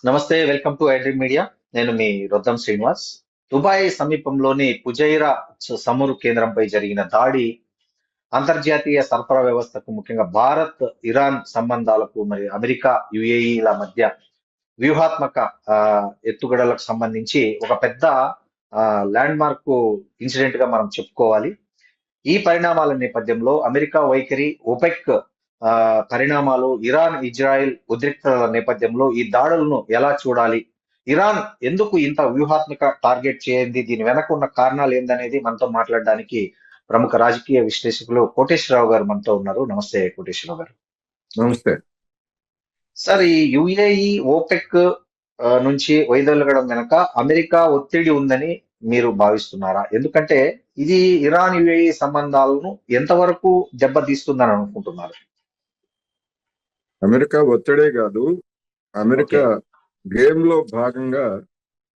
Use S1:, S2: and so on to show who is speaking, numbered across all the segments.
S1: నమస్తే, welcome to iDream media. నేను మీ Roddam Srinivas. Dubai సమీపంలోని ఫుజైరా చమురు కేంద్రంపై జరిగిన దాడి అంతర్జాతీయ సరఫరా వ్యవస్థకు, ముఖ్యంగా భారత్ ఇరాన్ సంబంధాలకు, మరి అమెరికా యుఏఈల మధ్య వ్యూహాత్మక ఆ, ఎత్తుగడలకు సంబంధించి ఒక పెద్ద ల్యాండ్ మార్క్ ఇన్సిడెంట్ గా మనం చెప్పుకోవాలి. ఈ పరిణామాల నేపథ్యంలో అమెరికా వైఖరి, ఒపెక్ ఆ, పరిణామాలు, ఇరాన్ ఇజ్రాయెల్ ఉద్రిక్తతల నేపథ్యంలో ఈ దాడులను ఎలా చూడాలి, ఇరాన్ ఎందుకు ఇంత వ్యూహాత్మక టార్గెట్ చేయండి, దీని వెనక ఉన్న కారణాలు ఏందనేది మనతో మాట్లాడడానికి ప్రముఖ రాజకీయ విశ్లేషకులు కోటేశ్వరరావు గారు మనతో ఉన్నారు. నమస్తే కోటేశ్వరరావు గారు.
S2: నమస్తే.
S1: సార్, ఈ యుఏఈ ఓపెక్ నుంచి వైదొలగడం వెనక అమెరికా ఒత్తిడి ఉందని మీరు భావిస్తున్నారా? ఎందుకంటే ఇది ఇరాన్ యుఏఈ సంబంధాలను ఎంతవరకు దెబ్బతీస్తుందని అనుకుంటున్నారు?
S2: అమెరికా ఒత్తిడే కాదు, అమెరికా
S1: ఓకే.
S2: గేమ్ లో భాగంగా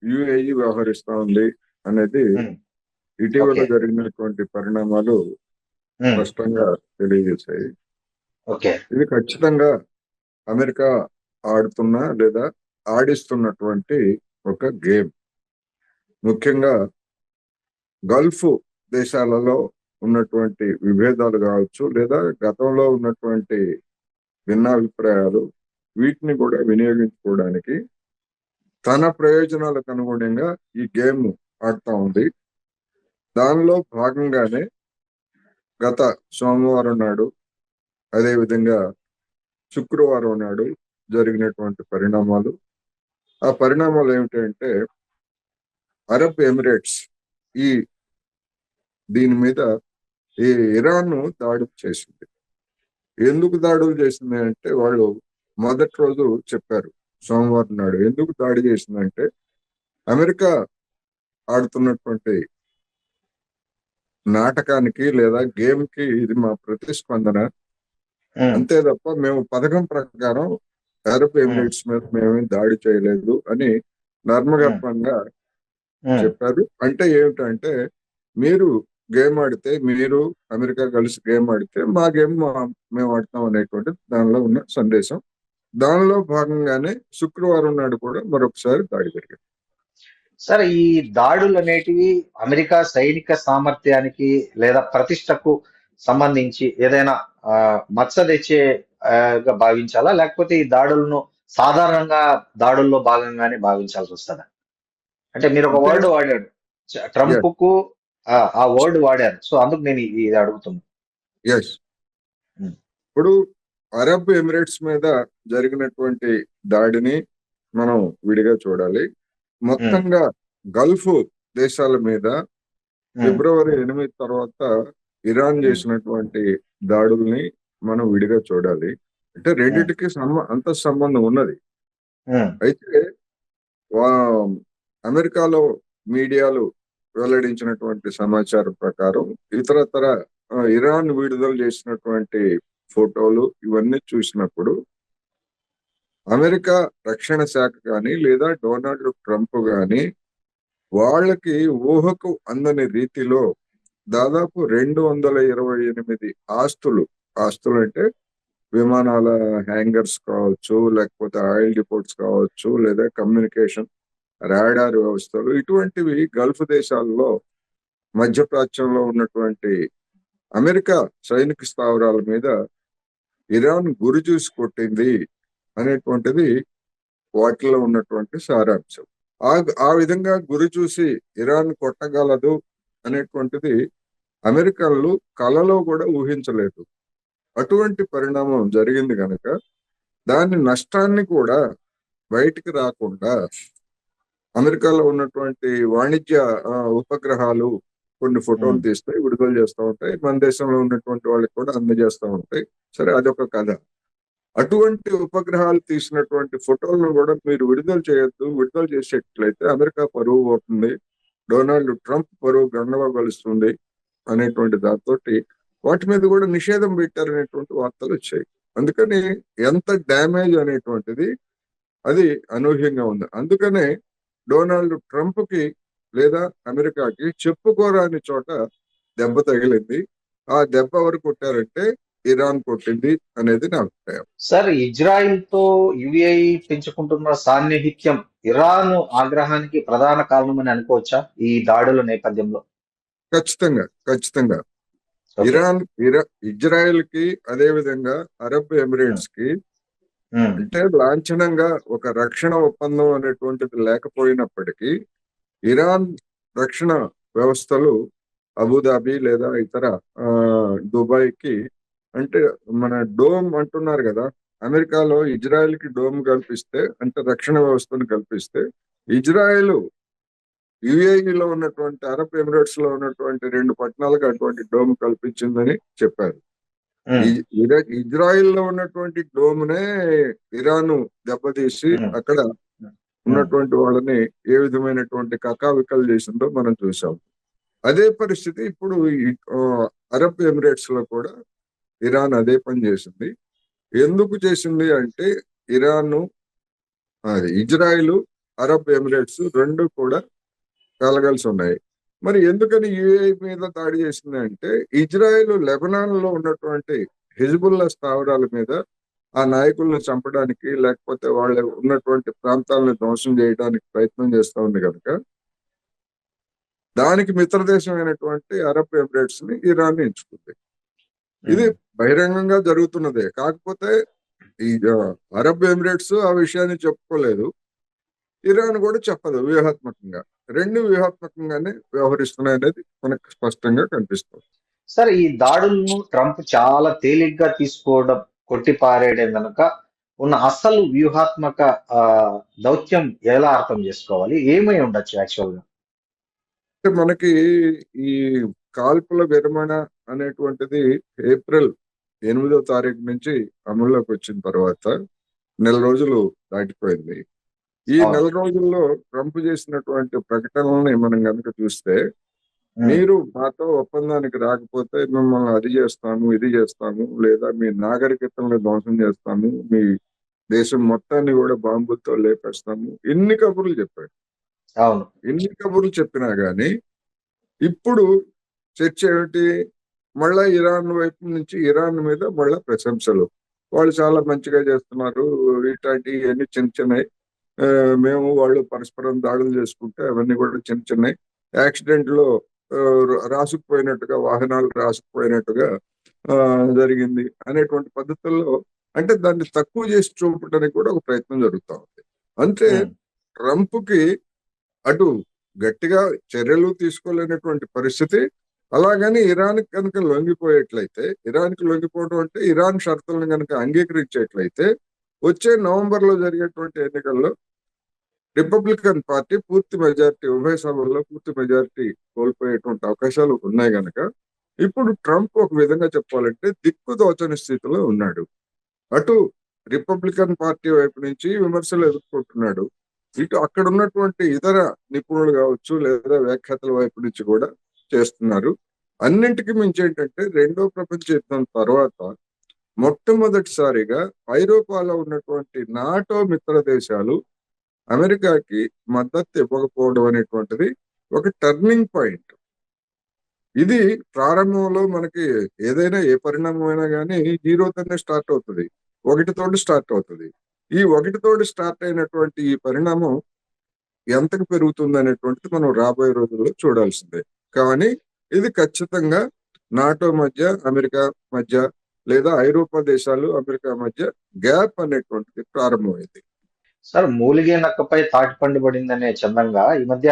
S2: యుఏఈ వ్యవహరిస్తా ఉంది అనేది
S1: ఉమ్,
S2: ఇటీవల
S1: ఓకే.
S2: జరిగినటువంటి పరిణామాలు
S1: ఉమ్,
S2: స్పష్టంగా తెలియజేశాయి.
S1: ఓకే.
S2: ఇది ఖచ్చితంగా అమెరికా ఆడుతున్న లేదా ఆడిస్తున్నటువంటి ఒక గేమ్. ముఖ్యంగా గల్ఫ్ దేశాలలో ఉన్నటువంటి విభేదాలు కావచ్చు, లేదా గతంలో ఉన్నటువంటి భిన్నాభిప్రాయాలు, వీటిని కూడా వినియోగించుకోవడానికి తన ప్రయోజనాలకు అనుగుణంగా ఈ గేమ్ ఆడుతా ఉంది. దానిలో భాగంగానే గత సోమవారం నాడు, అదేవిధంగా శుక్రవారం నాడు జరిగినటువంటి పరిణామాలు. ఆ పరిణామాలు ఏమిటంటే, అరబ్ ఎమిరేట్స్ ఈ దీని మీద ఈ ఇరాన్ దాడులు చేసింది. ఎందుకు దాడులు చేసింది అంటే, వాళ్ళు మొదటి రోజు చెప్పారు సోమవారం నాడు. ఎందుకు దాడి చేసిందంటే, అమెరికా ఆడుతున్నటువంటి నాటకానికి లేదా గేమ్ కి ఇది మా ప్రతిస్పందన,
S1: ఉమ్,
S2: అంతే తప్ప మేము పథకం ప్రకారం అరబ్
S1: ఉమ్,
S2: ఎమిరేట్స్ మీద మేమేం దాడి చేయలేదు అని
S1: ఉమ్,
S2: నర్మగర్భంగా
S1: ఉమ్.
S2: చెప్పారు. అంటే ఏమిటంటే, మీరు గేమ్ ఆడితే, మీరు అమెరికా కలిసి గేమ్ ఆడితే మా గేమ్ మేము ఆడతాం అనేటువంటి దానిలో ఉన్న సందేశం. దానిలో భాగంగానే శుక్రవారం నాడు కూడా మరొకసారి దాడి జరిగింది.
S1: సార్, ఈ దాడులు అనేటివి అమెరికా సైనిక సామర్థ్యానికి లేదా ప్రతిష్టకు సంబంధించి ఏదైనా ఆ, మచ్చ తెచ్చే గా భావించాలా, లేకపోతే ఈ దాడులను సాధారణంగా దాడుల్లో భాగంగానే భావించాల్సి వస్తుందా? అంటే మీరు ఒక
S2: అంటే
S1: వర్డ్ వాడాడు, ట్రంప్
S2: ఎస్,
S1: కు ఆ వర్డ్ వాడారు, సో అందుకు నేను ఇది అడుగుతున్నాను.
S2: ఎస్.
S1: ఉమ్,
S2: ఇప్పుడు అరబ్ ఎమిరేట్స్ మీద జరిగినటువంటి దాడిని మనం విడిగా చూడాలి.
S1: ఉమ్,
S2: మొత్తంగా గల్ఫ్ దేశాల మీద
S1: ఉమ్,
S2: ఫిబ్రవరి 8 తర్వాత ఇరాన్
S1: ఉమ్,
S2: చేసినటువంటి దాడుల్ని మనం విడిగా చూడాలి. అంటే
S1: ఉమ్,
S2: రెండిటికి అంత సంబంధం ఉన్నది.
S1: ఉమ్,
S2: అయితే వా- అమెరికాలో మీడియాలు వెల్లడించినటువంటి సమాచారం ప్రకారం ఇతరతర ఇరాన్ విడుదల చేసినటువంటి ఫోటోలు ఇవన్నీ చూసినప్పుడు, అమెరికా రక్షణ శాఖ కానీ లేదా డొనాల్డ్ ట్రంప్ కానీ వాళ్ళకి ఊహకు అందని రీతిలో దాదాపు 228 ఆస్తులు అంటే విమానాల హ్యాంగర్స్ కావచ్చు, లేకపోతే ఆయిల్ డిపోట్స్ కావచ్చు, లేదా కమ్యూనికేషన్ రాడార్ వ్యవస్థలు, ఇటువంటివి గల్ఫ్ దేశాల్లో మధ్యప్రాచ్యంలో ఉన్నటువంటి అమెరికా సైనిక స్థావరాల మీద ఇరాన్ గురి చూసి కొట్టింది అనేటువంటిది వాటిలో ఉన్నటువంటి సారాంశం. ఆ ఆ విధంగా గురి చూసి ఇరాన్ కొట్టగలదు అనేటువంటిది అమెరికన్లు కలలో కూడా ఊహించలేదు. అటువంటి పరిణామం జరిగింది కనుక దాని నష్టాన్ని కూడా బయటికి రాకుండా అమెరికాలో ఉన్నటువంటి వాణిజ్య ఉపగ్రహాలు కొన్ని ఫోటోలు
S1: ఉమ్,
S2: తీస్తాయి, విడుదల చేస్తూ ఉంటాయి, మన దేశంలో ఉన్నటువంటి వాళ్ళకి కూడా అందజేస్తూ ఉంటాయి. సరే, అదొక కథ. అటువంటి ఉపగ్రహాలు తీసినటువంటి ఫోటోలను కూడా మీరు విడుదల చేయొద్దు, విడుదల చేసేట్లయితే అమెరికా పరువు పోతుంది, డొనాల్డ్ ట్రంప్ పరువు గంగలో కలుస్తుంది అనేటువంటి దాంతో వాటి మీద కూడా నిషేధం పెట్టారనేటువంటి వార్తలు వచ్చాయి. అందుకని ఎంత డ్యామేజ్ అనేటువంటిది అది అనూహ్యంగా ఉంది. అందుకనే డొనాల్డ్ ట్రంప్ కి లేదా అమెరికాకి చెప్పుకోరాని చోట దెబ్బ తగిలింది. ఆ దెబ్బ ఎవరు కొట్టారంటే ఇరాన్ కొట్టింది అనేది నా అభిప్రాయం.
S1: సార్, ఇజ్రాయిల్ తో యుఏఈ పెంచుకుంటున్న సాన్నిహిత్యం ఇరాన్ ఆగ్రహానికి ప్రధాన కారణమని అనుకోవచ్చా ఈ దాడుల నేపథ్యంలో?
S2: ఖచ్చితంగా ఖచ్చితంగా
S1: ఓకే.
S2: ఇజ్రాయెల్ కి అదే విధంగా అరబ్
S1: ఉమ్,
S2: ఎమిరేట్స్ కి
S1: ఉమ్,
S2: అంటే లాంఛనంగా ఒక రక్షణ ఒప్పందం అనేటువంటిది లేకపోయినప్పటికీ ఇరాన్ రక్షణ వ్యవస్థలు అబుదాబి లేదా ఇతర ఆ, దుబాయ్కి అంటే మన డోమ్ అంటున్నారు కదా, అమెరికాలో ఇజ్రాయెల్ కి డోమ్ కల్పిస్తే అంటే రక్షణ వ్యవస్థను కల్పిస్తే ఇజ్రాయెల్ యుఏఈలో ఉన్నటువంటి అరబ్ ఎమిరేట్స్ లో ఉన్నటువంటి 2 పట్టణాలకు అటువంటి డోమ్ కల్పించిందని చెప్పారు.
S1: ఉమ్,
S2: ఇజ్రాయిల్ లో ఉన్నటువంటి డోమ్నే ఇరాన్ దెబ్బతీసి
S1: ఉమ్,
S2: అక్కడ
S1: ఉమ్,
S2: ఉన్నటువంటి వాళ్ళని ఏ విధమైనటువంటి కకావికలు చేసిందో మనం చూసాం. అదే పరిస్థితి ఇప్పుడు అరబ్ ఎమిరేట్స్ లో కూడా ఇరాన్ అదే పని చేసింది. ఎందుకు చేసింది అంటే ఇరాన్ ఇజ్రాయిల్ అరబ్ ఎమిరేట్స్ రెండు కూడా కలగలిసి ఉన్నాయి. మరి ఎందుకని యుఏఈ మీద దాడి చేసింది అంటే ఇజ్రాయెల్ లెబనాన్ లో ఉన్నటువంటి హిజ్బుల్లా స్థావరాల మీద ఆ నాయకులను చంపడానికి లేకపోతే వాళ్ళు ఉన్నటువంటి ప్రాంతాలను ధ్వంసం చేయడానికి ప్రయత్నం చేస్తా ఉంది కనుక దానికి మిత్రదేశమైనటువంటి అరబ్ ఎమిరేట్స్ ని ఇరాన్ ఎంచుకుంది. ఇది
S1: ఉమ్.
S2: బహిరంగంగా జరుగుతున్నదే. కాకపోతే ఈ అరబ్ ఎమిరేట్స్ ఆ విషయాన్ని చెప్పుకోలేదు, ఇరాన్ కూడా చెప్పదు వ్యూహాత్మకంగా. రెండు వ్యూహాత్మకంగానే వ్యవహరిస్తున్నాయి అనేది మనకు స్పష్టంగా కనిపిస్తుంది.
S1: సార్, ఈ దాడులను ట్రంప్ చాలా తేలిగ్గా తీసుకోవడం, కొట్టిపారేయడం వెనుక ఉన్న అసలు వ్యూహాత్మక ఆ, దౌత్యం ఎలా అర్థం చేసుకోవాలి? ఏమై ఉండొచ్చు యాక్చువల్ గా?
S2: అంటే మనకి ఈ కాల్పుల విరమణ అనేటువంటిది ఏప్రిల్ 8వ తారీఖు నుంచి అమల్లోకి వచ్చిన తర్వాత నెల రోజులు దాటిపోయింది. ఈ
S1: అవును.
S2: నెల రోజుల్లో ట్రంప్ చేసినటువంటి ప్రకటనల్ని మనం కనుక చూస్తే,
S1: ఉమ్,
S2: మీరు మాతో ఒప్పందానికి రాకపోతే మిమ్మల్ని అది చేస్తాము, ఇది చేస్తాము, లేదా మీ నాగరికతలను ధ్వంసం చేస్తాము, మీ దేశం మొత్తాన్ని కూడా బాంబులతో లేపేస్తాము, ఇన్ని కబుర్లు చెప్పాడు.
S1: అవును.
S2: ఎన్ని కబుర్లు చెప్పినా గానీ ఇప్పుడు చర్చ ఏమిటి? మళ్ళా ఇరాన్ వైపు నుంచి ఇరాన్ మీద మళ్ళా ప్రశంసలు. వాళ్ళు చాలా మంచిగా చేస్తున్నారు, ఇట్లాంటి అన్ని చిన్న చిన్నవి. ఆ, మేము వాళ్ళు పరస్పరం దాడులు చేసుకుంటే అవన్నీ కూడా చిన్న చిన్నవి యాక్సిడెంట్ లో రాసుకుపోయినట్టుగా, వాహనాలు రాసుకుపోయినట్టుగా ఆ, జరిగింది అనేటువంటి పద్ధతుల్లో అంటే దాన్ని తక్కువ చేసి చూపడానికి కూడా ఒక ప్రయత్నం జరుగుతా ఉంది. అంటే
S1: ఉమ్,
S2: ట్రంప్ కి అటు గట్టిగా చర్యలు తీసుకోలేనటువంటి పరిస్థితి, అలాగని ఇరాన్ కనుక లొంగిపోయేట్లయితే, ఇరాన్ కి లొంగిపోవడం అంటే ఇరాన్ షరతులను కనుక అంగీకరించేట్లయితే వచ్చే నవంబర్ లో జరిగేటువంటి ఎన్నికల్లో రిపబ్లికన్ పార్టీ పూర్తి మెజారిటీ, ఉభయ సభల్లో పూర్తి మెజారిటీ కోల్పోయేటువంటి అవకాశాలు ఉన్నాయి గనక ఇప్పుడు ట్రంప్ ఒక విధంగా చెప్పాలంటే దిక్కుదోచని స్థితిలో ఉన్నాడు. అటు రిపబ్లికన్ పార్టీ వైపు నుంచి విమర్శలు ఎదుర్కొంటున్నాడు, ఇటు అక్కడ ఉన్నటువంటి ఇతర నిపుణులు కావచ్చు లేదా వ్యాఖ్యాతల వైపు నుంచి కూడా చేస్తున్నారు. అన్నింటికి మించి ఏంటంటే రెండో ప్రపంచ యుద్ధం తర్వాత మొట్టమొదటిసారిగా ఐరోపాలో ఉన్నటువంటి నాటో మిత్ర దేశాలు అమెరికాకి మద్దతు ఇవ్వకపోవడం అనేటువంటిది ఒక టర్నింగ్ పాయింట్. ఇది ప్రారంభంలో మనకి ఏదైనా ఏ పరిణామం అయినా కానీ జీరోతోనే స్టార్ట్ అవుతుంది, ఒకటితోటి స్టార్ట్ అవుతుంది. ఈ ఒకటితోటి స్టార్ట్ అయినటువంటి ఈ పరిణామం ఎంతకు పెరుగుతుంది అనేటువంటిది మనం రాబోయే రోజుల్లో చూడాల్సిందే. కానీ ఇది ఖచ్చితంగా నాటో మధ్య, అమెరికా మధ్య లేదా ఐరోపా దేశాలు అమెరికా మధ్య గ్యాప్ అనేటువంటిది ప్రారంభమైంది.
S1: సార్, మూలిగే నక్కపై తాటిపండు పడిందనే చందంగా ఈ మధ్య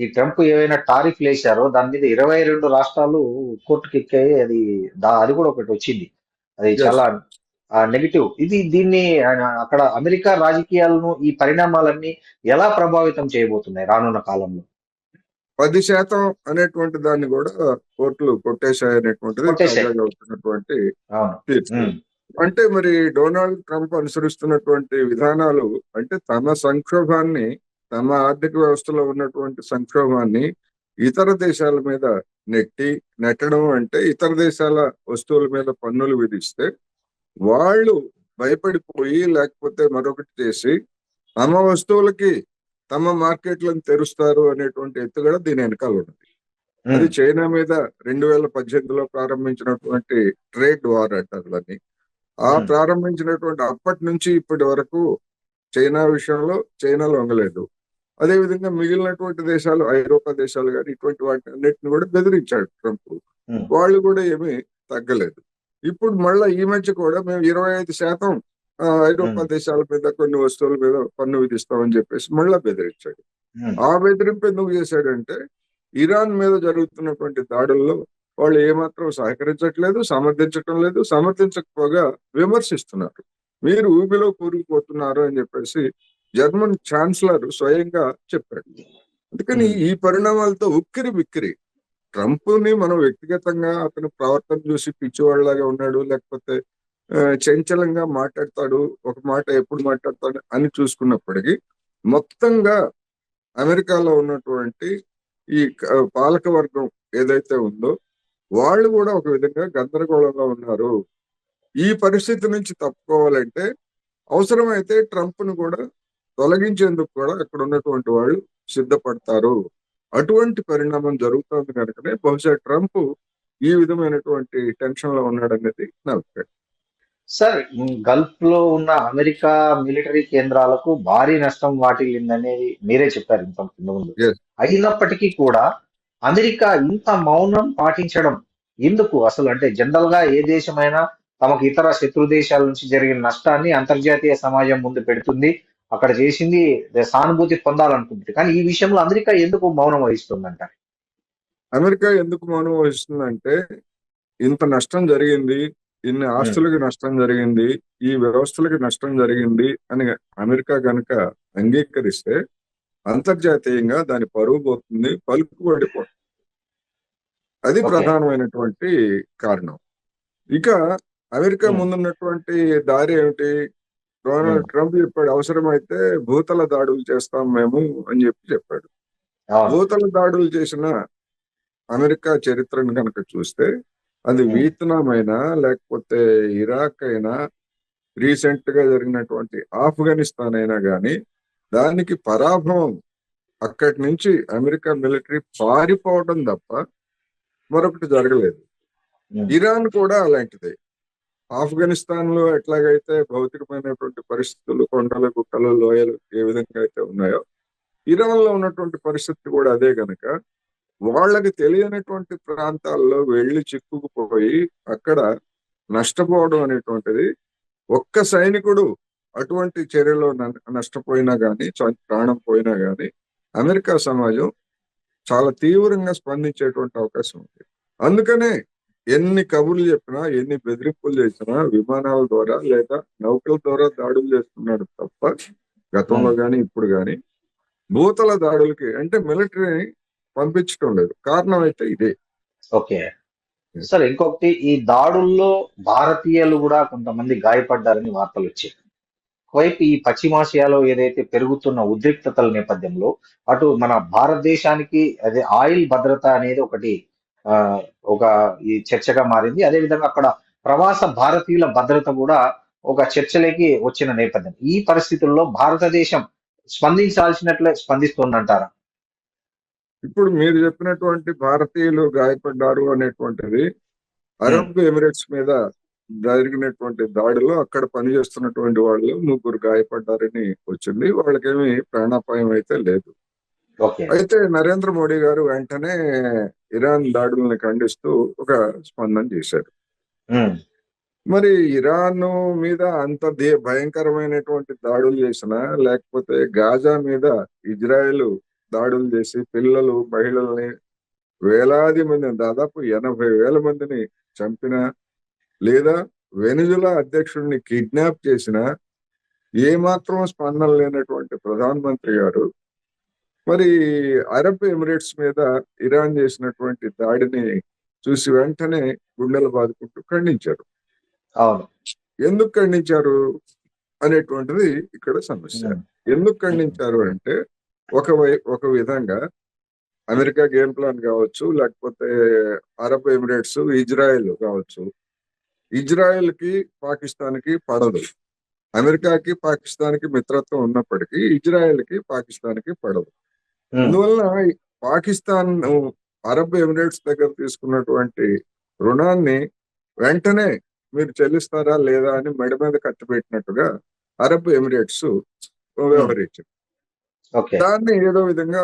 S1: ఈ ట్రంప్ ఏవైనా టారిఫ్లు వేశారో దాని మీద 22 రాష్ట్రాలు కోర్టుకి ఎక్కాయి. అది కూడా ఒకటి వచ్చింది. అది
S2: ఎస్,
S1: చాలా నెగిటివ్. దీన్ని అక్కడ అమెరికా రాజకీయాలను ఈ పరిణామాలన్నీ ఎలా ప్రభావితం చేయబోతున్నాయి రానున్న కాలంలో?
S2: 10% అనేటువంటి దాన్ని కూడా కోర్టులు కొట్టేశాయి అనేటువంటిది
S1: కొట్టేశాయి.
S2: తాజాగా వచ్చినటువంటి
S1: అవును.
S2: తీర్పు.
S1: ఉమ్,
S2: అంటే మరి డొనాల్డ్ ట్రంప్ అనుసరిస్తున్నటువంటి విధానాలు అంటే తమ సంక్షోభాన్ని, తమ ఆర్థిక వ్యవస్థలో ఉన్నటువంటి సంక్షోభాన్ని ఇతర దేశాల మీద నెట్టడం అంటే ఇతర దేశాల వస్తువుల మీద పన్నులు విధిస్తే వాళ్ళు భయపడిపోయి లేకపోతే మరొకటి చేసి తమ వస్తువులకి తమ మార్కెట్లను తెరుస్తారు అనేటువంటి ఎత్తుగడ దీని వెనకాల ఉన్నది. అది
S1: ఉమ్,
S2: చైనా మీద 2018లో ప్రారంభించినటువంటి ట్రేడ్ వార్ అంటారు దాన్ని. ఆ
S1: ఉమ్,
S2: ప్రారంభించినటువంటి అప్పటి నుంచి ఇప్పటి వరకు చైనా విషయంలో చైనా లొంగలేదు. అదేవిధంగా మిగిలినటువంటి దేశాలు, ఐరోపా దేశాలు కానీ ఇటువంటి వాటి అన్నిటిని కూడా బెదిరించాడు ట్రంప్.
S1: ఉమ్,
S2: వాళ్ళు కూడా ఏమీ తగ్గలేదు. ఇప్పుడు మళ్ళా ఈ మధ్య కూడా మేము 25% ఐరోపా
S1: ఉమ్,
S2: దేశాల మీద కొన్ని వస్తువుల మీద పన్ను విధిస్తామని చెప్పేసి మళ్ళా బెదిరించాడు.
S1: ఉమ్,
S2: ఆ బెదిరింపు ఎందుకు చేశాడంటే ఇరాన్ మీద జరుగుతున్నటువంటి దాడుల్లో వాళ్ళు ఏమాత్రం సహకరించట్లేదు, సమర్థించటం లేదు, సమర్థించకపోగా విమర్శిస్తున్నారు. మీరు ఊబిలో కూరుకుపోతున్నారు అని చెప్పేసి జర్మన్ ఛాన్సలర్ స్వయంగా చెప్పాడు. అందుకని
S1: ఉమ్.
S2: ఈ పరిణామాలతో ఉక్కిరి బిక్కిరి. ట్రంప్ ని మనం వ్యక్తిగతంగా అతని ప్రవర్తన చూసి పిచ్చివాళ్ళలాగా ఉన్నాడు, లేకపోతే చంచలంగా మాట్లాడతాడు, ఒక మాట ఎప్పుడు మాట్లాడతాడు అని చూసుకున్నప్పటికీ మొత్తంగా అమెరికాలో ఉన్నటువంటి ఈ పాలక వర్గం ఏదైతే ఉందో వాళ్ళు కూడా ఒక విధంగా గందరగోళంగా ఉన్నారు. ఈ పరిస్థితి నుంచి తప్పుకోవాలంటే అవసరమైతే ట్రంప్ ను కూడా తొలగించేందుకు కూడా అక్కడ ఉన్నటువంటి వాళ్ళు సిద్ధపడతారు. అటువంటి పరిణామం జరుగుతోంది కనుకనే బహుశా ట్రంప్ ఈ విధమైనటువంటి టెన్షన్ లో ఉన్నాడనేది నా అభిప్రాయం.
S1: సార్, గల్ఫ్ లో ఉన్న అమెరికా మిలిటరీ కేంద్రాలకు భారీ నష్టం వాటిల్లిందనేది మీరే చెప్పారు ఇంతకు ముందు.
S2: Yes.
S1: అయినప్పటికీ కూడా అమెరికా ఇంత మౌనం పాటించడం ఎందుకు అసలు? అంటే జనరల్ గా ఏ దేశమైనా తమకు ఇతర శత్రు దేశాల నుంచి జరిగిన నష్టాన్ని అంతర్జాతీయ సమాజం ముందు పెడుతుంది, అక్కడ చేసింది సానుభూతి పొందాలనుకుంటుంది. కానీ ఈ విషయంలో అమెరికా ఎందుకు మౌనం వహిస్తుందంట?
S2: అమెరికా ఎందుకు మౌనం వహిస్తుందంటే ఇంత నష్టం జరిగింది, ఇన్ని
S1: ఉమ్,
S2: ఆస్తులకి నష్టం జరిగింది, ఈ వ్యవస్థలకి నష్టం జరిగింది అని అమెరికా గనుక అంగీకరిస్తే అంతర్జాతీయంగా దాని పరువు పోతుంది, పలుకుబడిపోతుంది. అది
S1: ఓకే.
S2: ప్రధానమైనటువంటి కారణం. ఇక అమెరికా
S1: ఉమ్,
S2: ముందున్నటువంటి దారి ఏమిటి?
S1: ఉమ్,
S2: డొనాల్డ్ ట్రంప్ చెప్పాడు అవసరమైతే భూతల దాడులు చేస్తాం మేము అని చెప్పాడు.
S1: అవును.
S2: భూతల దాడులు చేసిన అమెరికా చరిత్రను కనుక చూస్తే అది
S1: ఉమ్,
S2: వియత్నాం అయినా, లేకపోతే ఇరాక్ అయినా, రీసెంట్ గా జరిగినటువంటి ఆఫ్ఘనిస్తాన్ అయినా కానీ దానికి పరాభవం, అక్కడి నుంచి అమెరికా మిలిటరీ పారిపోవడం తప్ప మరొకటి జరగలేదు.
S1: ఉమ్,
S2: ఇరాన్ కూడా అలాంటిదే. ఆఫ్ఘనిస్తాన్ లో ఎట్లాగైతే భౌతికమైనటువంటి పరిస్థితులు, కొండలు, గుట్టలు, లోయలు ఏ విధంగా అయితే ఉన్నాయో ఇరాన్ లో ఉన్నటువంటి పరిస్థితి కూడా అదే గనక వాళ్ళకి తెలియనటువంటి ప్రాంతాల్లో వెళ్ళి చిక్కుకుపోయి అక్కడ నష్టపోవడం అనేటువంటిది, ఒక్క సైనికుడు అటువంటి చర్యలో నష్టపోయినా గానీ, ప్రాణం పోయినా గానీ అమెరికా సమాజం చాలా తీవ్రంగా స్పందించేటువంటి అవకాశం ఉంది. అందుకనే ఎన్ని కబుర్లు చెప్పినా, ఎన్ని బెదిరింపులు చేసినా విమానాల ద్వారా లేదా నౌకల ద్వారా దాడులు చేస్తున్నాడు తప్ప గతంలో
S1: ఉమ్.
S2: గాని ఇప్పుడు గాని భూతల దాడులకి అంటే మిలిటరీని పంపించడం లేదు. కారణం అయితే ఇదే.
S1: ఓకే. సార్, ఇంకొకటి, ఈ దాడుల్లో భారతీయులు కూడా కొంతమంది గాయపడ్డారని వార్తలు వచ్చాయి. ఒకవైపు ఈ పశ్చిమాసియాలో ఏదైతే పెరుగుతున్న ఉద్రిక్తతల నేపథ్యంలో అటు మన భారతదేశానికి అదే ఆయిల్ భద్రత అనేది ఒకటి ఆ, ఒక ఈ చర్చగా మారింది. అదేవిధంగా అక్కడ ప్రవాస భారతీయుల భద్రత కూడా ఒక చర్చలోకి వచ్చిన నేపథ్యం. ఈ పరిస్థితుల్లో భారతదేశం స్పందించాల్సినట్లే స్పందిస్తుందంటారా?
S2: ఇప్పుడు మీరు చెప్పినటువంటి భారతీయులు గాయపడ్డారు అనేటువంటిది
S1: ఉమ్,
S2: అరబ్ ఎమిరేట్స్ మీద జరిగినటువంటి దాడిలో అక్కడ పనిచేస్తున్నటువంటి వాళ్ళు 3 గాయపడ్డారని వచ్చింది. వాళ్ళకేమి ప్రాణాపాయం అయితే లేదు.
S1: ఓకే.
S2: అయితే నరేంద్ర మోడీ గారు వెంటనే ఇరాన్ దాడుల్ని ఖండిస్తూ ఒక స్పందన చేశారు.
S1: ఉమ్,
S2: మరి ఇరాన్ మీద అంత భయంకరమైనటువంటి దాడులు చేసినా, లేకపోతే గాజా మీద ఇజ్రాయెల్ దాడులు చేసి పిల్లలు, మహిళల్ని వేలాది మందిని, దాదాపు 80,000 మందిని చంపిన, లేదా వెనిజులా అధ్యక్షుడిని కిడ్నాప్ చేసిన ఏమాత్రం స్పందన లేనటువంటి ప్రధానమంత్రి గారు మరి అరబ్ ఎమిరేట్స్ మీద ఇరాన్ చేసినటువంటి దాడిని చూసి వెంటనే గుండెలు బాదుకుంటూ ఖండించారు.
S1: అవును.
S2: ఎందుకు ఖండించారు అనేటువంటిది ఇక్కడ సమస్య.
S1: ఉమ్,
S2: ఎందుకు
S1: ఉమ్,
S2: ఖండించారు అంటే ఒక విధంగా అమెరికా గేమ్ ప్లాన్ కావచ్చు, లేకపోతే అరబ్ ఎమిరేట్స్, ఇజ్రాయెల్ కావచ్చు. ఇజ్రాయెల్ కి పాకిస్తాన్ కి పడదు. అమెరికాకి పాకిస్తాన్ కి మిత్రత్వం ఉన్నప్పటికీ ఇజ్రాయెల్ కి పాకిస్తాన్ కి పడదు.
S1: ఉమ్,
S2: అందువలన పాకిస్తాన్ అరబ్ ఎమిరేట్స్ దగ్గర తీసుకున్నటువంటి రుణాన్ని వెంటనే మీరు చెల్లిస్తారా లేదా అని మెడ మీద కత్తి పెట్టినట్టుగా అరబ్ ఎమిరేట్స్ వ్యవహరించింది.
S1: ఓకే.
S2: దాన్ని ఏదో విధంగా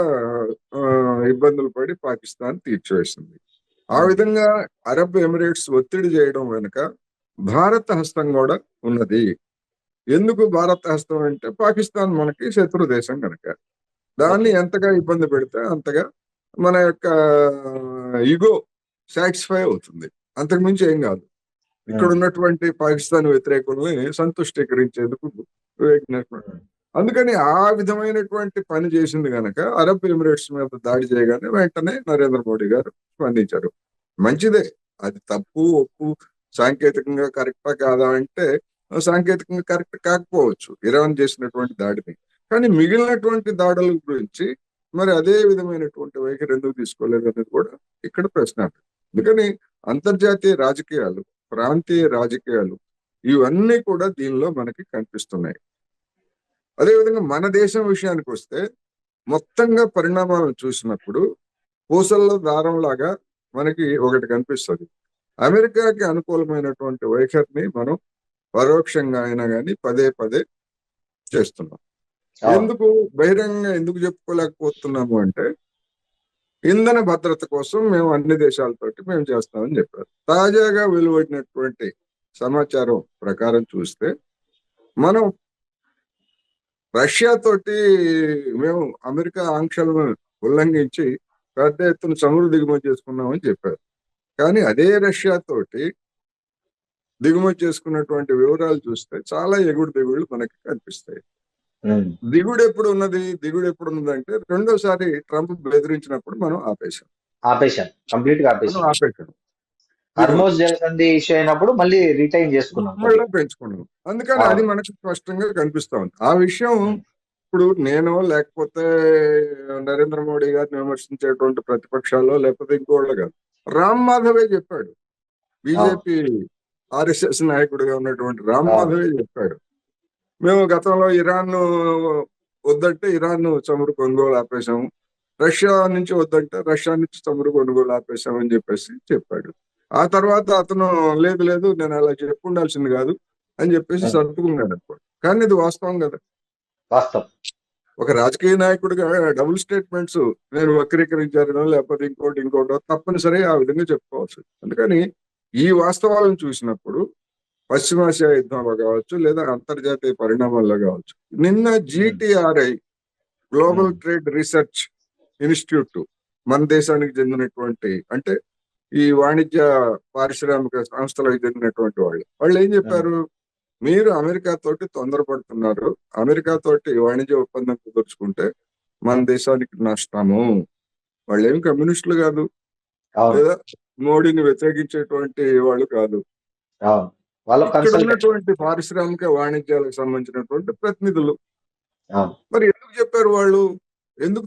S2: ఇబ్బందులు పడి పాకిస్తాన్ తీర్చివేసింది. ఆ విధంగా అరబ్ ఎమిరేట్స్ ఒత్తిడి చేయడం వెనుక భారత హస్తం కూడా ఉన్నది. ఎందుకు భారత హస్తం అంటే పాకిస్తాన్ మనకి శత్రు దేశం కనుక దాన్ని
S1: ఓకే.
S2: ఎంతగా ఇబ్బంది పెడితే అంతగా మన యొక్క ఈగో సాటిస్ఫై అవుతుంది. అంతకుమించి ఏం కాదు. ఇక్కడ ఉన్నటువంటి పాకిస్తాన్ వ్యతిరేకుల్ని సంతుష్టీకరించేందుకు ప్రయత్నిస్తున్నారు. అందుకని ఆ విధమైనటువంటి పని చేసింది గనక అరబ్ ఎమిరేట్స్ మీద దాడి చేయగానే వెంటనే నరేంద్ర మోడీ గారు స్పందించారు. మంచిదే, అది తప్పు ఒప్పు సాంకేతికంగా కరెక్టా కాదా అంటే సాంకేతికంగా కరెక్ట్ కాకపోవచ్చు ఇరాన్ చేసినటువంటి దాడిని. కానీ మిగిలినటువంటి దాడుల గురించి మరి అదే విధమైనటువంటి వైఖరి ఎందుకు తీసుకోలేదు అనేది కూడా ఇక్కడ ప్రశ్న. అందుకని అంతర్జాతీయ రాజకీయాలు, ప్రాంతీయ రాజకీయాలు ఇవన్నీ కూడా దీనిలో మనకి కనిపిస్తున్నాయి. అదేవిధంగా మన దేశం విషయానికి వస్తే మొత్తంగా పరిణామాలను చూసినప్పుడు పూసల్లో దారంలాగా మనకి ఒకటి కనిపిస్తుంది. అమెరికాకి అనుకూలమైనటువంటి వైఖరిని మనం పరోక్షంగా అయినా కానీ పదే పదే చేస్తున్నాం. ఎందుకు బహిరంగంగా ఎందుకు చెప్పుకోలేకపోతున్నాము అంటే ఇంధన భద్రత కోసం మేము అన్ని దేశాలతోటి మేము చేస్తామని చెప్పారు. తాజాగా వెలువడినటువంటి సమాచారం ప్రకారం చూస్తే మనం రష్యా తోటి మేము అమెరికా ఆంక్షలను ఉల్లంఘించి పెద్ద ఎత్తున చమురు దిగుమతి చేసుకున్నామని చెప్పారు. కానీ అదే రష్యా తోటి దిగుమతి చేసుకున్నటువంటి వివరాలు చూస్తే చాలా ఎగుడు దిగుళ్ళు మనకి కనిపిస్తాయి. దిగుడు ఎప్పుడు ఉన్నదంటే రెండోసారి ట్రంప్ బెదిరించినప్పుడు మనం ఆపేశాం.
S1: కంప్లీట్ గా ఆపేశాం. హార్మోజ్ జలసంధి ఇష్యూ అయినప్పుడు మళ్ళీ రిటైన్ చేసుకున్నాం,
S2: మళ్ళీ పెంచుకున్నాం. అందుకని అది మనకు స్పష్టంగా కనిపిస్తా ఉంది. ఆ విషయం ఇప్పుడు నేను లేకపోతే నరేంద్ర మోడీ గారిని విమర్శించేటువంటి ప్రతిపక్షాల్లో లేకపోతే ఇంకోళ్ళు కాదు, రామ్ మాధవే చెప్పాడు. బీజేపీ ఆర్ఎస్ఎస్ నాయకుడిగా ఉన్నటువంటి రామ్ మాధవే చెప్పాడు, మేము గతంలో ఇరాన్ వద్దంటే ఇరాన్ చమురు కొనుగోలు ఆపేశాము, రష్యా నుంచి వద్దంటే రష్యా నుంచి చమురు కొనుగోలు ఆపేశామని చెప్పాడు. ఆ తర్వాత అతను లేదు నేను అలా చెప్పుండాల్సింది కాదు అని చెప్పేసి సర్దుకున్నాడు అనుకోండి. కానీ ఇది వాస్తవం కదా.
S1: వాస్తవం.
S2: ఒక రాజకీయ నాయకుడిగా డబుల్ స్టేట్మెంట్స్ నేను వక్రీకరించాను లేకపోతే ఇంకోటి తప్పనిసరి ఆ విధంగా చెప్పుకోవచ్చు. అందుకని ఈ వాస్తవాలను చూసినప్పుడు పశ్చిమాసియా యుద్ధంలో కావచ్చు లేదా అంతర్జాతీయ పరిణామాల్లో కావచ్చు, నిన్న GTRI global trade research institute మన దేశానికి చెందినటువంటి అంటే ఈ వాణిజ్య పారిశ్రామిక సంస్థలకు చెందినటువంటి వాళ్ళు ఏం చెప్పారు, మీరు అమెరికా తోటి తొందరపడుతున్నారు, అమెరికా తోటి వాణిజ్య ఒప్పందం కుదుర్చుకుంటే మన దేశానికి నష్టము. వాళ్ళు ఏమి కమ్యూనిస్టులు కాదు లేదా మోడీని వ్యతిరేకించేటువంటి వాళ్ళు కాదు, ఇక్కడ ఉన్నటువంటి పారిశ్రామిక వాణిజ్యాలకు సంబంధించినటువంటి ప్రతినిధులు. మరి ఎందుకు చెప్పారు వాళ్ళు, ఎందుకు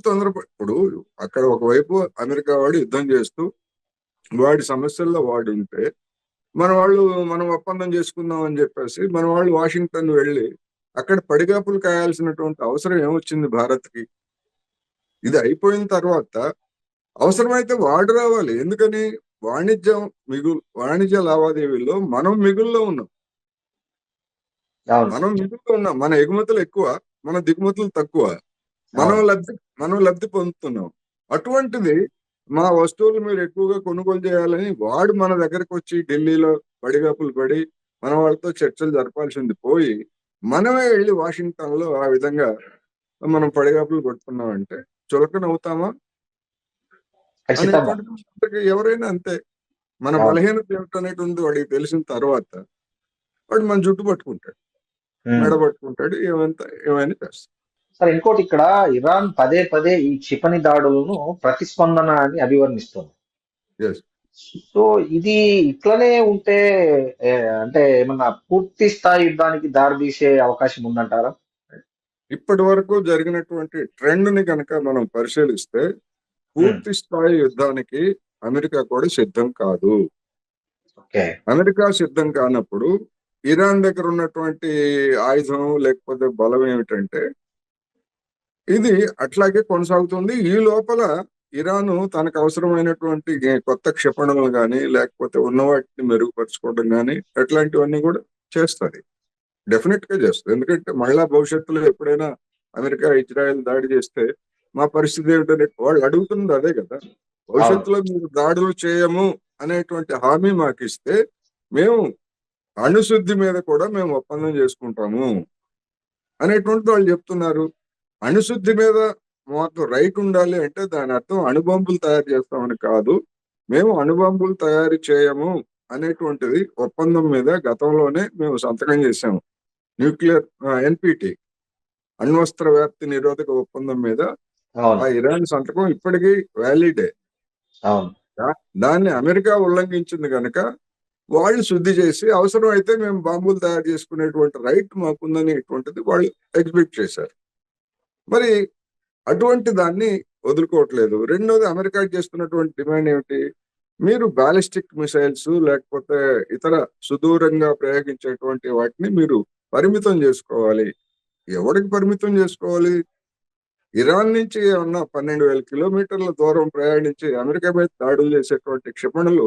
S2: ఇప్పుడు అక్కడ ఒకవైపు అమెరికా వాడు యుద్ధం చేస్తూ వాడి సమస్యల్లో వాడు ఉంటే మనం ఒప్పందం చేసుకుందాం అని చెప్పేసి మన వాళ్ళు వాషింగ్టన్ వెళ్ళి అక్కడ పడిగాపులు కాయాల్సినటువంటి అవసరం ఏమొచ్చింది భారత్కి? ఇది అయిపోయిన తర్వాత అవసరమైతే వాడు రావాలి. ఎందుకని వాణిజ్య లావాదేవీల్లో మనం మిగుల్లో ఉన్నాం. మన ఎగుమతులు ఎక్కువ, మన దిగుమతులు తక్కువ, మనం లబ్ధి పొందుతున్నాం. అటువంటిది మా వస్తువులు మీరు ఎక్కువగా కొనుగోలు చేయాలని వాడు మన దగ్గరకు వచ్చి ఢిల్లీలో పడిగాపులు పడి మన వాళ్ళతో చర్చలు జరపాల్సింది పోయి మనమే వెళ్ళి వాషింగ్టన్ లో ఆ విధంగా మనం పడిగాపులు కొట్టుకున్నామంటే చులకనవుతామా? ఎవరైనా అంతే. మన బలహీనత ఏమిటనేటువంటి వాడికి తెలిసిన తర్వాత వాడు మన జుట్టు పట్టుకుంటాడు, మెడ పట్టుకుంటాడు, ఏమైనా చేస్తాడు.
S1: సార్ ఇంకోటి, ఇక్కడ ఇరాన్ పదే పదే ఈ క్షిపణి దాడులను ప్రతిస్పందన అని అభివర్ణిస్తుంది. సో ఇది ఇట్లనే ఉంటే అంటే ఏమన్నా పూర్తి స్థాయి యుద్ధానికి దారితీసే అవకాశం ఉందంటారా?
S2: ఇప్పటి వరకు జరిగినటువంటి ట్రెండ్ ని కనుక మనం పరిశీలిస్తే పూర్తి స్థాయి యుద్ధానికి అమెరికా కూడా సిద్ధం కాదు. అమెరికా సిద్ధం కానప్పుడు ఇరాన్ దగ్గర ఉన్నటువంటి ఆయుధం లేకపోతే బలం ఏమిటంటే ఇది అట్లాగే కొనసాగుతుంది. ఈ లోపల ఇరాను తనకు అవసరమైనటువంటి కొత్త క్షిపణులు కానీ లేకపోతే ఉన్న వాటిని మెరుగుపరచుకోవడం కానీ అట్లాంటివన్నీ కూడా చేస్తుంది. డెఫినెట్ గా చేస్తుంది. ఎందుకంటే మళ్ళా భవిష్యత్తులో ఎప్పుడైనా అమెరికా ఇజ్రాయెల్ దాడి చేస్తే మా పరిస్థితి ఏమిటనే వాళ్ళు అడుగుతుంది అదే కదా.
S1: అవును
S2: భవిష్యత్తులో మీరు దాడులు చేయము అనేటువంటి హామీ మాకు ఇస్తే మేము అణుశుద్ధి మీద కూడా మేము ఒప్పందం చేసుకుంటాము అనేటువంటిది వాళ్ళు చెప్తున్నారు. అణుశుద్ధి మీద మాకు రైట్ ఉండాలి అంటే దాని అర్థం అణుబాంబులు తయారు చేస్తామని కాదు. మేము అణుబాంబులు తయారు చేయము అనేటువంటిది ఒప్పందం మీద గతంలోనే మేము సంతకం చేశాము. న్యూక్లియర్ ఎన్పిటి అణ్వస్త్ర వ్యాప్తి నిరోధక ఒప్పందం మీద
S1: అవును
S2: ఆ ఇరాన్ సంతకం ఇప్పటికీ వ్యాలిడే.
S1: అవును
S2: దాన్ని అమెరికా ఉల్లంఘించింది కనుక వాళ్ళు శుద్ధి చేసి అవసరం అయితే మేము బాంబులు తయారు చేసుకునేటువంటి రైట్ మాకుందనేటువంటిది వాళ్ళు ఎగ్జిబిట్ చేశారు. మరి అటువంటి దాన్ని వదులుకోవట్లేదు. రెండోది అమెరికా చేస్తున్నటువంటి డిమాండ్ ఏమిటి? మీరు బాలిస్టిక్ మిసైల్స్ లేకపోతే ఇతర సుదూరంగా ప్రయోగించేటువంటి వాటిని మీరు పరిమితం చేసుకోవాలి. ఎవరికి పరిమితం చేసుకోవాలి? ఇరాన్ నుంచి ఏమన్నా 12,000 కిలోమీటర్ల దూరం ప్రయాణించి అమెరికా మీద దాడులు చేసేటువంటి క్షిపణులు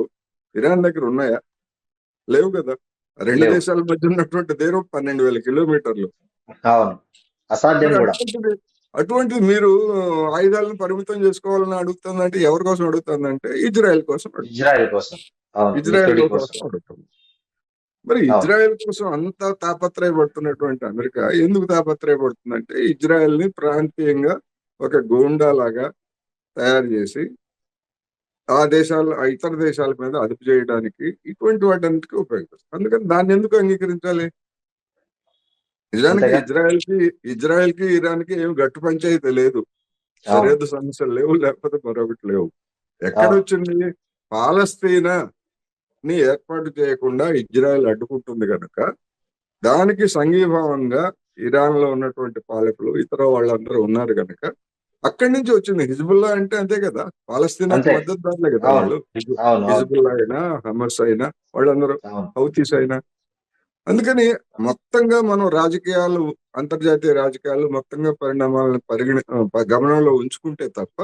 S2: ఇరాన్ దగ్గర ఉన్నాయా? లేవు కదా. రెండు
S1: లేవు.
S2: దేశాల మధ్య ఉన్నటువంటి దూరం 12,000 కిలోమీటర్లు.
S1: అవును అసాధ్యం
S2: మరి
S1: కూడా.
S2: అటువంటిది మీరు ఆయుధాలను పరిమితం చేసుకోవాలని అడుగుతుందంటే ఎవరి కోసం అడుగుతుందంటే ఇజ్రాయెల్ కోసం అడుగుతుంది.
S1: ఇజ్రాయెల్ కోసం. అవును
S2: ఇజ్రాయెల్
S1: మిత్రుడి కోసం.
S2: కోసం అడుగుతుంది. మరి
S1: అవును
S2: ఇజ్రాయెల్ కోసం అంత తాపత్రయపడుతున్నటువంటి అమెరికా ఎందుకు తాపత్రయపడుతుందంటే ఇజ్రాయెల్ ని ప్రాంతీయంగా ఒక గూండా లాగా తయారు చేసి ఆ ఇతర దేశాల మీద అదుపు చేయడానికి ఇటువంటి వాటన్నిటికీ ఉపయోగిస్తుంది. అందుకని దాన్ని ఎందుకు అంగీకరించాలి? నిజానికి
S1: అంతేగా.
S2: ఇజ్రాయెల్ కి ఇరాన్ కి ఏమి గట్టు పంచాయితీ లేదు.
S1: అవును
S2: సరిహద్దు సమస్యలు లేవు, లేకపోతే మరొకటి లేవు.
S1: అవును
S2: ఎక్కడొచ్చింది? పాలస్తీనా ని ఏర్పాటు చేయకుండా ఇజ్రాయెల్ అడ్డుకుంటుంది కనుక దానికి సంఘీభావంగా ఇరాన్ లో ఉన్నటువంటి పాలకులు ఇతర వాళ్ళందరూ ఉన్నారు కనుక అక్కడి నుంచి వచ్చింది. హిజ్బుల్లా అంటే అంతే కదా, పాలస్తీనాకు
S1: అంతే.
S2: మద్దతుదారులే కదా
S1: అవును
S2: వాళ్ళు.
S1: అవును అవును
S2: హిజ్బుల్లా అయినా హమస్ అయినా వాళ్ళందరూ
S1: అవును
S2: హౌతీస్ అయినా. అందుకని మొత్తంగా మనం అంతర్జాతీయ రాజకీయాలు మొత్తంగా పరిణామాలను గమనంలో ఉంచుకుంటే తప్ప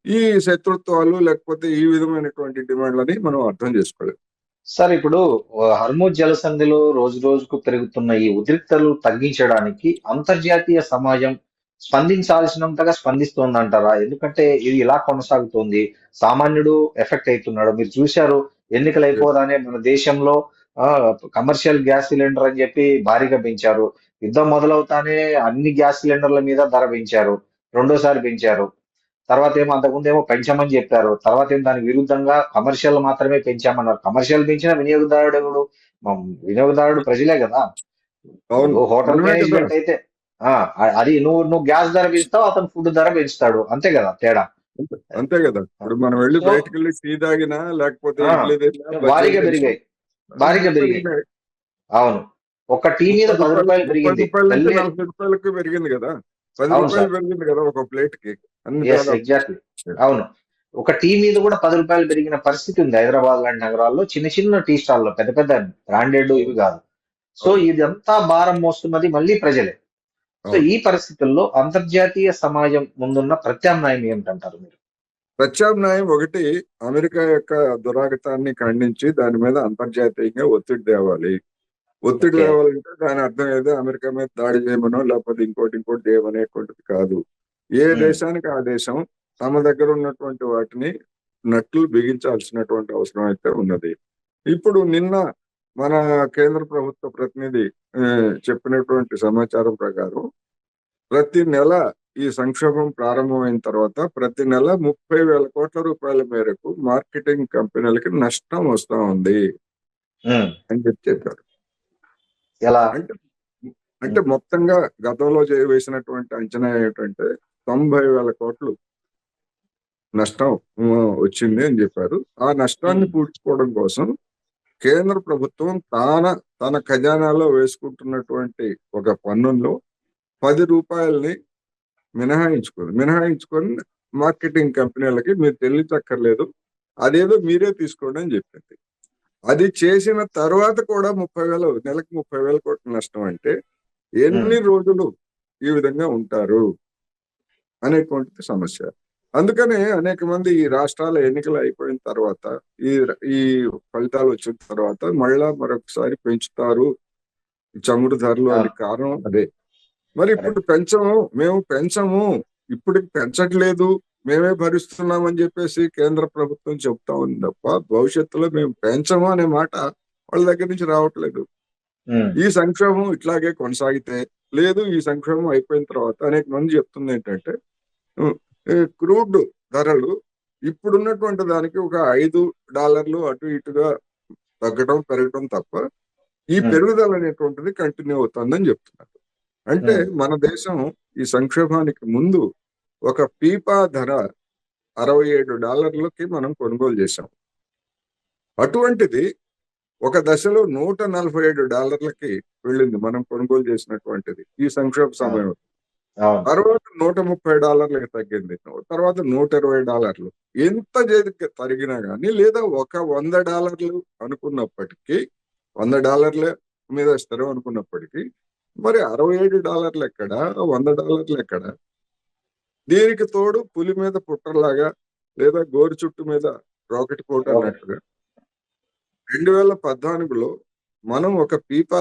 S2: ఈ శత్రుత్వాలు లేకపోతే ఈ విధమైనటువంటి డిమాండ్లని మనం అర్థం చేసుకోలేదు.
S1: సార్ ఇప్పుడు హర్మూజ్ జలసంధిలో రోజు రోజుకు పెరుగుతున్న ఈ ఉద్రిక్తలు తగ్గించడానికి అంతర్జాతీయ సమాజం స్పందించాల్సినంతగా స్పందిస్తోందంటారా? ఎందుకంటే ఇది ఇలా కొనసాగుతోంది, సామాన్యుడు ఎఫెక్ట్ అవుతున్నాడు. మీరు చూశారు, ఎన్నికలు అయిపోగానే మన దేశంలో కమర్షియల్ గ్యాస్ సిలిండర్ అని చెప్పి భారీగా పెంచారు. యుద్ధం మొదలవుతానే అన్ని గ్యాస్ సిలిండర్ల మీద ధర పెంచారు, రెండోసారి పెంచారు. తర్వాత ఏమో అంతకుముందు ఏమో పెంచామని చెప్పారు, తర్వాత ఏమో దానికి విరుద్ధంగా కమర్షియల్ మాత్రమే పెంచామన్నారు. కమర్షియల్ పెంచిన వినియోగదారుడు ఎవడు? మా వినియోగదారుడు ప్రజలే కదా.
S2: అవును,
S1: ఇప్పుడు హోటల్
S2: మనమే కదా.
S1: మేనేజ్మెంట్ అయితే ఆ అది నువ్వు గ్యాస్ ధర పెంచుతావు, అతను ఫుడ్ ధర పెంచుతాడు, అంతే కదా తేడా.
S2: అంతే కదా. ఇప్పుడు మనం వెళ్ళి
S1: సో
S2: బయటకు వెళ్ళి టీ తాగినా లేకపోతే ఇడ్లీ తిన్నా బజ్జీలు
S1: భారీగా
S2: తిన్నా
S1: పెరిగాయి,
S2: అన్ని
S1: భారీగా పెరిగాయి.
S2: పెరిగినాయి.
S1: అవును, ఒక టీ మీద 10 రూపాయలు
S2: 30
S1: పెరిగింది
S2: రూపాయల నుంచి
S1: వెళ్ళి.
S2: 40 రూపాయలకు పెరిగింది కదా. 10
S1: అవును
S2: రూపాయలు
S1: సార్.
S2: పెరిగింది కదా ఒక ప్లేట్ కి. అన్ని
S1: ఎస్
S2: దాదాపు
S1: ఎగ్జాక్ట్లీ. అవును, ఒక టీ మీద కూడా 10 రూపాయలు పెరిగిన పరిస్థితి ఉంది హైదరాబాద్ లాంటి నగరాల్లో. చిన్న చిన్న టీ స్టాల్లో, పెద్ద పెద్ద బ్రాండెడ్ ఇవి
S2: అవును,
S1: కాదు. సో
S2: అవును,
S1: ఇదంతా భారం మోస్తున్నది మళ్ళీ ప్రజలే. సో
S2: అవును.
S1: ఈ పరిస్థితుల్లో అంతర్జాతీయ సమాజం ముందున్న ప్రత్యామ్నాయం ఏమిటంటారు మీరు?
S2: ప్రత్యామ్నాయం ఒకటి, అమెరికా యొక్క దురాగతాన్ని ఖండించి దాని మీద అంతర్జాతీయంగా ఒత్తిడి తేవాలి. ఒత్తిడి
S1: ఓకే.
S2: తేవాలంటే దాని అర్థం ఏదో అమెరికా మీద దాడి చేయమనో లేకపోతే ఇంకోటి చేయమనేటువంటిది కాదు. ఏ
S1: ఉమ్,
S2: దేశానికి ఆ దేశం తమ దగ్గర ఉన్నటువంటి వాటిని నట్లు బిగించాల్సినటువంటి అవసరం అయితే ఉన్నది. ఇప్పుడు నిన్న మన కేంద్ర ప్రభుత్వ ప్రతినిధి ఆ, చెప్పినటువంటి సమాచారం ప్రకారం ప్రతి నెల ఈ సంక్షోభం ప్రారంభమైన తర్వాత ప్రతి నెల 30,000 కోట్ల రూపాయల మేరకు మార్కెటింగ్ కంపెనీలకి నష్టం వస్తా ఉంది
S1: ఉమ్,
S2: అని చెప్పారు.
S1: ఎలా?
S2: అంటే అంటే
S1: ఉమ్,
S2: మొత్తంగా గతంలో వేసినటువంటి అంచనా ఏమిటంటే 90,000 కోట్లు నష్టం వచ్చింది అని చెప్పారు. ఆ నష్టాన్ని
S1: ఉమ్,
S2: పూడ్చుకోవడం కోసం కేంద్ర ప్రభుత్వం తన ఖజానాలో వేసుకుంటున్నటువంటి ఒక పన్నుల్లో 10 రూపాయలని మినహాయించుకొని మార్కెటింగ్ కంపెనీలకి మీరు చెల్లించక్కర్లేదు, అదేదో మీరే తీసుకోండి అని చెప్పింది. అది చేసిన తర్వాత కూడా నెలకు 30,000 కోట్ల నష్టం అంటే
S1: ఉమ్.
S2: ఎన్ని రోజులు ఈ విధంగా ఉంటారు అనేటువంటిది సమస్య. అందుకనే అనేక మంది ఈ రాష్ట్రాల ఎన్నికలు అయిపోయిన తర్వాత ఈ ఈ ఫలితాలు వచ్చిన తర్వాత మళ్ళా మరొకసారి పెంచుతారు ఈ చమురు ధరలు అని కారణం అదే. మరి ఇప్పుడు మేము పెంచము, ఇప్పటికి పెంచట్లేదు, మేమే భరిస్తున్నామని చెప్పేసి కేంద్ర ప్రభుత్వం చెప్తా ఉంది తప్ప భవిష్యత్తులో మేము పెంచము అనే మాట వాళ్ళ దగ్గర నుంచి రావట్లేదు. ఈ సంక్షోభం ఇట్లాగే కొనసాగితే, లేదు ఈ సంక్షోభం అయిపోయిన తర్వాత అనేక మంది చెప్తుంది ఏంటంటే క్రూడ్ ధరలు ఇప్పుడున్నటువంటి దానికి ఒక $5 అటు ఇటుగా తగ్గడం పెరగడం తప్ప ఈ పెరుగుదల అనేటువంటిది కంటిన్యూ అవుతుందని చెప్తున్నారు. అంటే మన దేశం ఈ సంక్షోభానికి ముందు ఒక పీపా ధర $67కి మనం కొనుగోలు చేశాం. అటువంటిది ఒక దశలో $147కి వెళ్ళింది మనం కొనుగోలు చేసినటువంటిది ఈ సంక్షోభ సమయంలో. తర్వాత $130కి తగ్గింది, తర్వాత $120. ఎంత తరిగినా కానీ, లేదా ఒక $100 అనుకున్నప్పటికీ, $100 మీద స్థిరం అనుకున్నప్పటికీ మరి $67 ఎక్కడ, $100 ఎక్కడ? దీనికి తోడు పులి మీద పుట్టలాగా లేదా గోరు చుట్టు మీద రాకెట్ కోట అన్నట్టుగా 2014లో మనం ఒక పీపా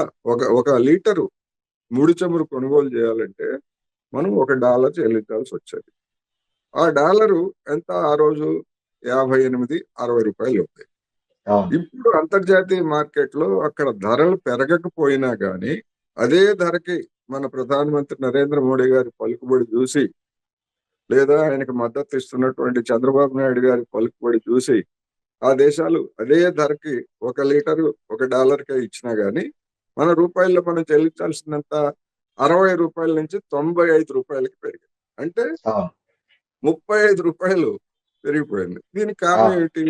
S2: ఒక లీటరు ముడి చమురు కొనుగోలు చేయాలంటే మనం $1 చెల్లించాల్సి వచ్చేది. ఆ డాలరు ఎంత ఆ రోజు? 58-60 రూపాయలు అవుతాయి. ఇప్పుడు అంతర్జాతీయ మార్కెట్ లో అక్కడ ధరలు పెరగకపోయినా కానీ అదే ధరకి మన ప్రధానమంత్రి నరేంద్ర మోడీ గారి పలుకుబడి చూసి, లేదా ఆయనకు మద్దతు ఇస్తున్నటువంటి చంద్రబాబు నాయుడు గారి పలుకుబడి చూసి ఆ దేశాలు అదే ధరకి ఒక లీటరు $1కే ఇచ్చినా గానీ మన రూపాయల్లో మనం చెల్లించాల్సినంత 60 రూపాయల నుంచి 95 రూపాయలకి పెరిగింది. అంటే 35 రూపాయలు పెరిగిపోయింది. దీనికి కారణం ఏంటి?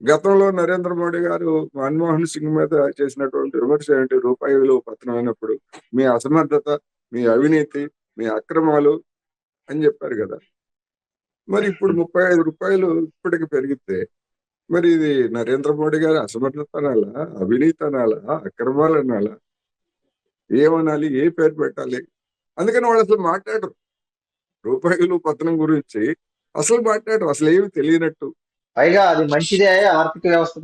S2: గతంలో నరేంద్ర మోడీ గారు మన్మోహన్ సింగ్ మీద చేసినటువంటి విమర్శ ఏంటి? రూపాయి విలువ పతనమైనప్పుడు మీ అసమర్థత, మీ అవినీతి, మీ అక్రమాలు అని చెప్పారు కదా. మరి ఇప్పుడు 35 రూపాయలు ఇప్పటికి పెరిగితే మరి ఇది నరేంద్ర మోడీ గారి అసమర్థత అనాలా, అవినీతి అనాలా, అక్రమాలు అనాలా, ఏమనాలి, ఏ పేరు పెట్టాలి? అందుకని వాళ్ళు అసలు మాట్లాడరు రూపాయి విలువ పతనం గురించి, అసలు మాట్లాడరు, అసలు ఏమి తెలియనట్టు.
S1: పైగా అది మంచిదే ఆర్థిక వ్యవస్థ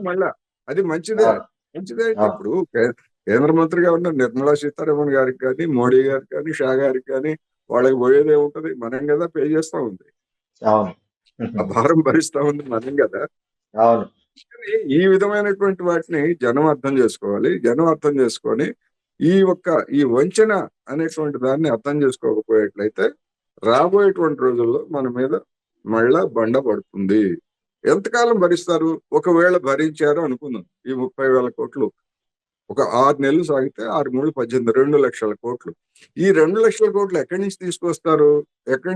S2: మళ్ళా అది మంచిదే అంటే ఇప్పుడు కేంద్ర మంత్రిగా ఉన్న నిర్మలా సీతారామన్ గారికి కానీ, మోడీ గారికి కానీ, షా గారికి కానీ వాళ్ళకి పోయేది ఏముంటది? మనం కదా పే చేస్తా ఉంది, ఆ భారం భరిస్తా ఉంది మనం కదా. ఈ విధమైనటువంటి వాటిని జనం అర్థం చేసుకోవాలి. జనం అర్థం చేసుకొని ఈ వంచన అనేటువంటి దాన్ని అర్థం చేసుకోకపోయేట్లయితే రాబోయేటువంటి రోజుల్లో మన మీద మళ్ళా బండ పడుతుంది. ఎంతకాలం భరిస్తారు? ఒకవేళ భరించారు అనుకుందాం, ఈ 30,000 కోట్లు ఒక 6 నెలలు సాగితే 6 3 18 2 లక్షల కోట్లు. ఈ 2 లక్షల కోట్లు ఎక్కడి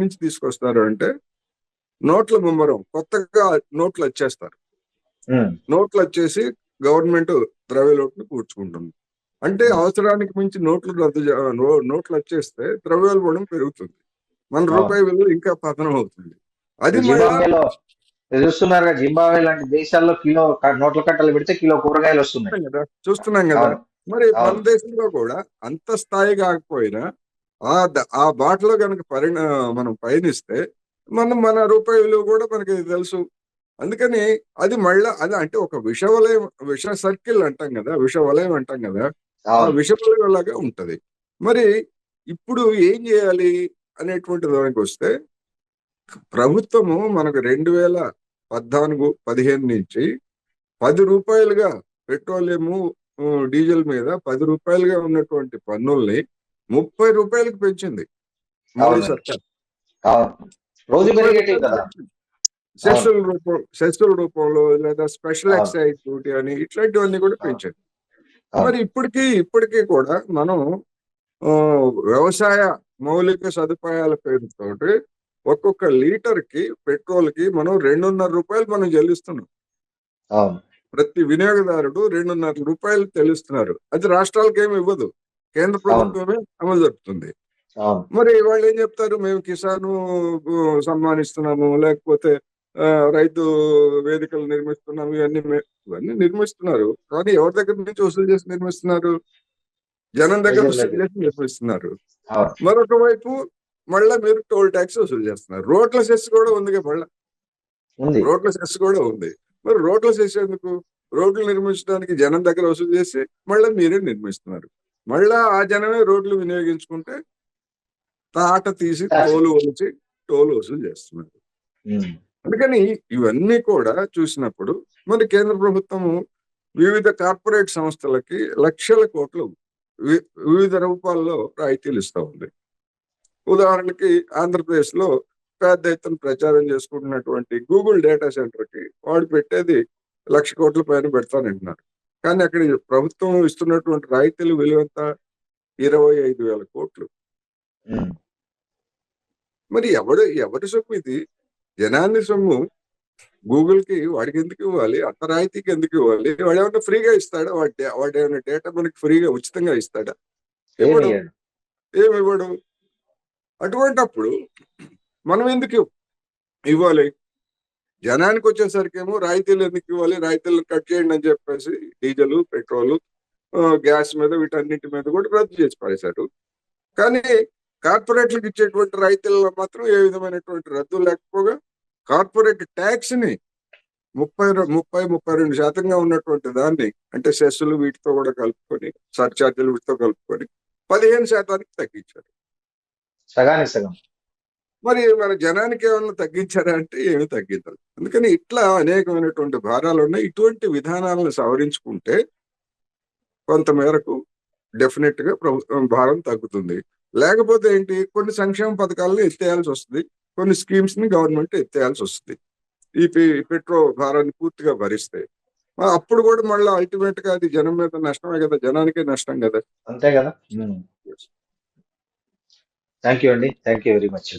S2: నుంచి తీసుకొస్తారు అంటే నోట్ల ముమ్మరం, కొత్తగా నోట్లు వచ్చేస్తారు. నోట్లు వచ్చేసి గవర్నమెంట్ ద్రవ్యలోటును కూర్చుకుంటుంది. అంటే అవసరానికి మించి నోట్లు వచ్చేస్తే ద్రవ్యోల్బణం పెరుగుతుంది, మన రూపాయి విలువ ఇంకా పతనం అవుతుంది. అది
S1: చూస్తున్నారు జింబాబ్వే లాంటి దేశాల్లో కిలో నోట్ల కట్టలు పెడితే కిలో కూరగాయలు వస్తున్నాయి
S2: కదా, చూస్తున్నాం కదా. మరి మన దేశంలో కూడా అంత స్థాయి కాకపోయినా ఆ బాటలో కనుక మనం పయనిస్తే మన రూపాయి విలువ కూడా మనకి తెలుసు. అందుకని అది మళ్ళా అది అంటే ఒక విష సర్కిల్ అంటాం కదా, విషవలయం అంటాం కదా, ఆ విషవలయం లాగా ఉంటది. మరి ఇప్పుడు ఏం చేయాలి అనేటువంటి దానికి వస్తే, ప్రభుత్వము మనకు 2014-15 నుంచి 10 రూపాయలుగా పెట్రోలియము, డీజిల్ మీద 10 రూపాయలుగా ఉన్నటువంటి పన్నుల్ని 30 రూపాయలకు పెంచింది మోడీ సర్కార్. సెస్సుల రూపంలో లేదా స్పెషల్ ఎక్సైజ్ డ్యూటీ అని ఇట్లాంటివన్నీ కూడా పెంచారు. మరి ఇప్పటికీ కూడా మనం వ్యవసాయ మౌలిక సదుపాయాల పేరుతోటి ఒక్కొక్క లీటర్ కి పెట్రోల్ కి మనం 2.5 రూపాయలు మనం చెల్లిస్తున్నాం. ప్రతి వినియోగదారుడు 2.5 రూపాయలు చెల్లిస్తున్నారు. అది రాష్ట్రాలకు ఏమి ఇవ్వదు, కేంద్ర ప్రభుత్వమే అమలు జరుపుతుంది. మరి వాళ్ళు ఏం చెప్తారు? మేము కిసాను సన్మానిస్తున్నాము, లేకపోతే రైతు వేదికలు నిర్మిస్తున్నాము, ఇవన్నీ నిర్మిస్తున్నారు. కానీ ఎవరి దగ్గర నుంచి వసూలు చేసి నిర్మిస్తున్నారు? జనం దగ్గర వసూలు చేసి నిర్మిస్తున్నారు. మరొక వైపు మళ్ళీ మీరు టోల్ ట్యాక్స్ వసూలు చేస్తున్నారు. రోడ్ల సెస్ కూడా ఉంది, మళ్ళీ
S1: ఉంది.
S2: రోడ్ల సెస్ కూడా ఉంది. మరి రోడ్ల సెస్ ఎందుకు? రోడ్లు నిర్మించడానికి జనం దగ్గర వసూలు చేసి మళ్ళీ మీరే నిర్మిస్తున్నారు. మళ్ళా ఆ జనమే రోడ్లు వినియోగించుకుంటే తాట తీసి తోలు ఒలిచి టోల్ వసూలు చేస్తున్నారు.
S1: ఉమ్,
S2: అందుకని ఇవన్నీ కూడా చూసినప్పుడు మరి కేంద్ర ప్రభుత్వము వివిధ కార్పొరేట్ సంస్థలకి లక్షల కోట్లు వివిధ రూపాల్లో రాయితీలు ఇస్తూ ఉంది. ఉదాహరణకి ఆంధ్రప్రదేశ్ లో పెద్ద ఎత్తున ప్రచారం చేసుకుంటున్నటువంటి గూగుల్ డేటా సెంటర్ కి వాడు పెట్టేది 1,00,000 కోట్ల పైన పెడతానంటున్నారు. కానీ అక్కడ ప్రభుత్వం ఇస్తున్నటువంటి రాయితీలు విలువ ఎంత? 25,000 కోట్లు.
S1: ఉమ్,
S2: మరి ఎవరి సొమ్ము ఇది? జనాన్ని సొమ్ము గూగుల్ కి వాడికి ఎందుకు ఇవ్వాలి? అంత రాయితీకి ఎందుకు ఇవ్వాలి? వాడు ఏమన్నా ఫ్రీగా ఇస్తాడా? వాడు ఏమైనా డేటా మనకి ఫ్రీగా ఉచితంగా ఇస్తాడా? ఇవ్వడు.
S1: ఏమియ్యడు.
S2: ఏమి ఇవ్వడు. అటువంటప్పుడు మనం ఎందుకు ఇవ్వాలి? జనానికి వచ్చేసరికేమో రాయితీలు ఎందుకు ఇవ్వాలి? రాయితీలు కట్ చేయండి అని చెప్పేసి డీజిల్, పెట్రోల్, గ్యాస్ మీద వీటన్నిటి మీద కూడా రద్దు చేసి పారేశారు. కానీ కార్పొరేట్లకు ఇచ్చేటువంటి రాయితీలలో మాత్రం ఏ విధమైనటువంటి రద్దు లేకపోగా కార్పొరేట్ ట్యాక్స్ ని 32% ఉన్నటువంటి దాన్ని, అంటే సెస్సులు వీటితో కూడా కలుపుకొని, సర్చార్జీలు వీటితో కలుపుకొని 15% తగ్గించారు.
S1: సగానికి సగం.
S2: మరి మన జనానికి ఏమన్నా తగ్గించారా అంటే ఏమి తగ్గించాలి. అందుకని ఇట్లా అనేకమైనటువంటి భారాలు ఉన్నాయి. ఇటువంటి విధానాలను సవరించుకుంటే కొంతమేరకు డెఫినెట్ గా ప్రభుత్వం భారం తగ్గుతుంది. లేకపోతే ఏంటి, కొన్ని సంక్షేమ పథకాలను ఎత్తేయాల్సి వస్తుంది, కొన్ని స్కీమ్స్ ని గవర్నమెంట్ ఎత్తేయాల్సి వస్తుంది. ఈ పెట్రోల్ భారాన్ని పూర్తిగా భరిస్తే అప్పుడు కూడా మళ్ళీ అల్టిమేట్ గా అది జనం మీద నష్టమే కదా, జనానికే నష్టం కదా.
S1: అంతే కదా. థ్యాంక్ యూ అండి. Thank you very much.